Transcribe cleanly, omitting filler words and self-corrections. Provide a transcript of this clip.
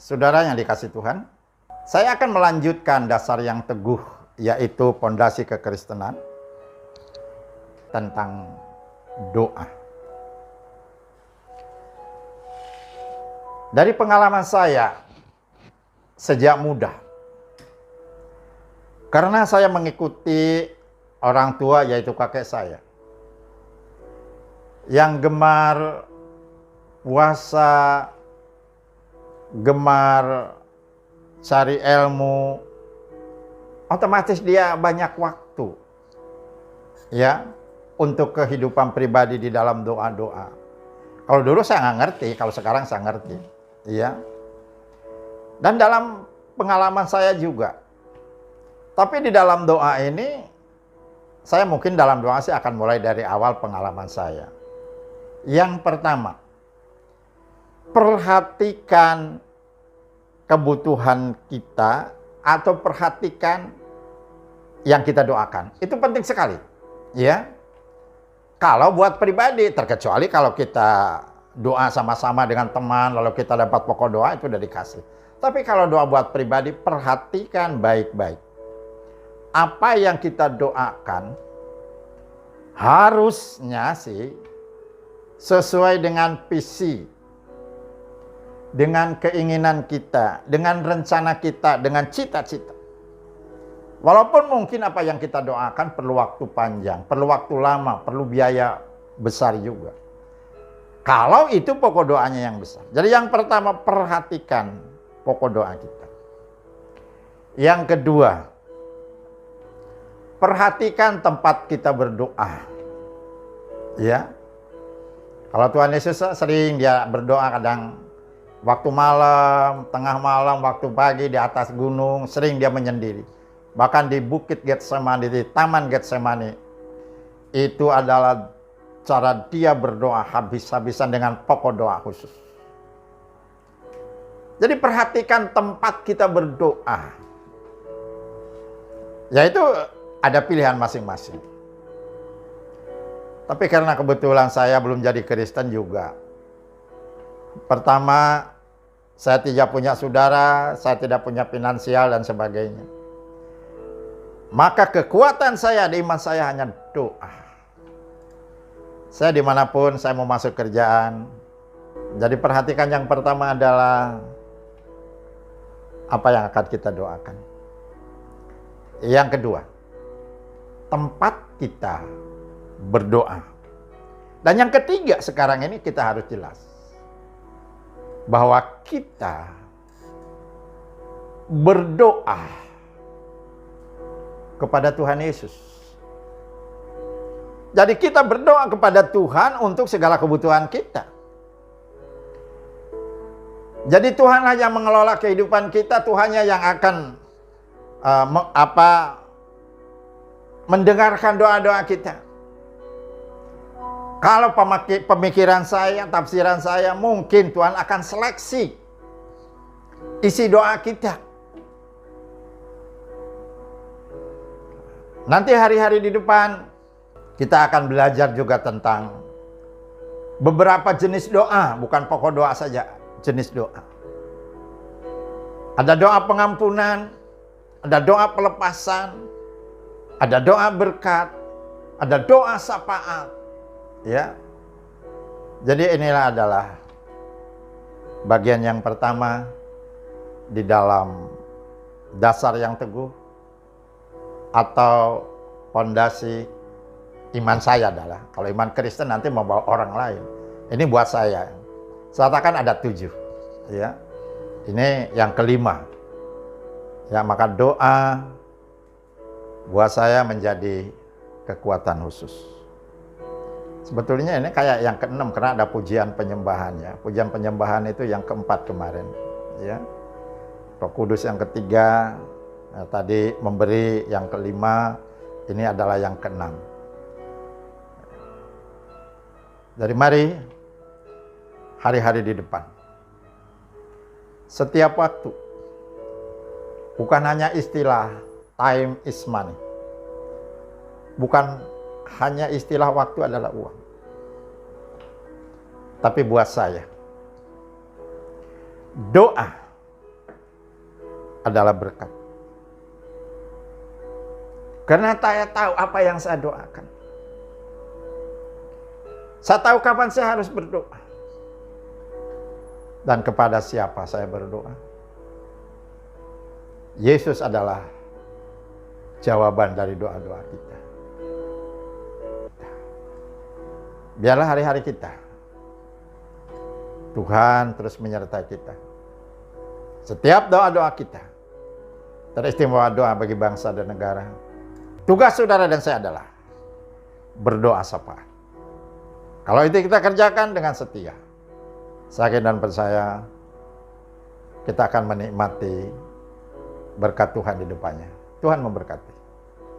Saudara yang dikasih Tuhan, saya akan melanjutkan dasar yang teguh, yaitu pondasi kekristenan tentang doa. Dari pengalaman saya sejak muda, karena saya mengikuti orang tua, yaitu kakek saya, yang gemar puasa, gemar cari ilmu, otomatis dia banyak waktu ya untuk kehidupan pribadi di dalam doa-doa. Kalau dulu saya nggak ngerti, kalau sekarang saya ngerti, ya. Dan dalam pengalaman saya juga. Tapi di dalam doa ini, saya mungkin dalam doa sih akan mulai dari awal pengalaman saya. Yang pertama, perhatikan kebutuhan kita atau perhatikan yang kita doakan. Itu penting sekali, ya. Kalau buat pribadi, terkecuali kalau kita doa sama-sama dengan teman, lalu kita dapat pokok doa, itu udah dikasih. Tapi kalau doa buat pribadi, perhatikan baik-baik. Apa yang kita doakan harusnya sih sesuai dengan visi, dengan keinginan kita, dengan rencana kita, dengan cita-cita. Walaupun mungkin apa yang kita doakan perlu waktu panjang, perlu waktu lama, perlu biaya besar juga. Kalau itu pokok doanya yang besar. Jadi yang pertama, perhatikan pokok doa kita. Yang kedua, perhatikan tempat kita berdoa. Ya. Kalau Tuhan Yesus sering dia berdoa, kadang waktu malam, tengah malam, waktu pagi, di atas gunung, sering dia menyendiri. Bahkan di bukit Getsemani, di taman Getsemani, itu adalah cara dia berdoa habis-habisan dengan pokok doa khusus. Jadi perhatikan tempat kita berdoa. Yaitu ada pilihan masing-masing. Tapi karena kebetulan saya belum jadi Kristen juga. Pertama, saya tidak punya saudara, saya tidak punya finansial dan sebagainya. Maka kekuatan saya di iman saya hanya doa. Saya dimanapun saya mau masuk kerjaan. Jadi perhatikan yang pertama adalah apa yang akan kita doakan. Yang kedua, tempat kita berdoa. Dan yang ketiga sekarang ini kita harus jelas bahwa kita berdoa kepada Tuhan Yesus. Jadi kita berdoa kepada Tuhan untuk segala kebutuhan kita. Jadi Tuhanlah yang mengelola kehidupan kita, Tuhannya yang akan mendengarkan doa-doa kita. Kalau pemikiran saya, tafsiran saya, mungkin Tuhan akan seleksi isi doa kita. Nanti hari-hari di depan kita akan belajar juga tentang beberapa jenis doa, bukan pokok doa saja, jenis doa. Ada doa pengampunan, ada doa pelepasan, ada doa berkat, ada doa syafaat, ya. Jadi inilah adalah bagian yang pertama di dalam dasar yang teguh atau fondasi iman saya adalah, kalau iman Kristen nanti membawa orang lain. Ini buat saya. Katakan ada 7. Ya. Ini yang kelima. Ya, maka doa buat saya menjadi kekuatan khusus. Sebetulnya ini kayak yang ke-6 karena ada pujian penyembahan ya. Pujian penyembahan itu yang ke-4 kemarin. Ya. Roh Kudus yang ketiga. Nah, tadi memberi yang kelima, ini adalah yang ke-6. Jadi mari, hari-hari di depan, setiap waktu, bukan hanya istilah time is money, bukan hanya istilah waktu adalah uang, tapi buat saya, doa adalah berkat. Karena saya tahu apa yang saya doakan. Saya tahu kapan saya harus berdoa. Dan kepada siapa saya berdoa. Yesus adalah jawaban dari doa-doa kita. Biarlah hari-hari kita, Tuhan terus menyertai kita. Setiap doa-doa kita, teristimewa doa bagi bangsa dan negara. Tugas saudara dan saya adalah berdoa syafaat. Kalau itu kita kerjakan dengan setia, saya dan percaya kita akan menikmati berkat Tuhan di depannya. Tuhan memberkati.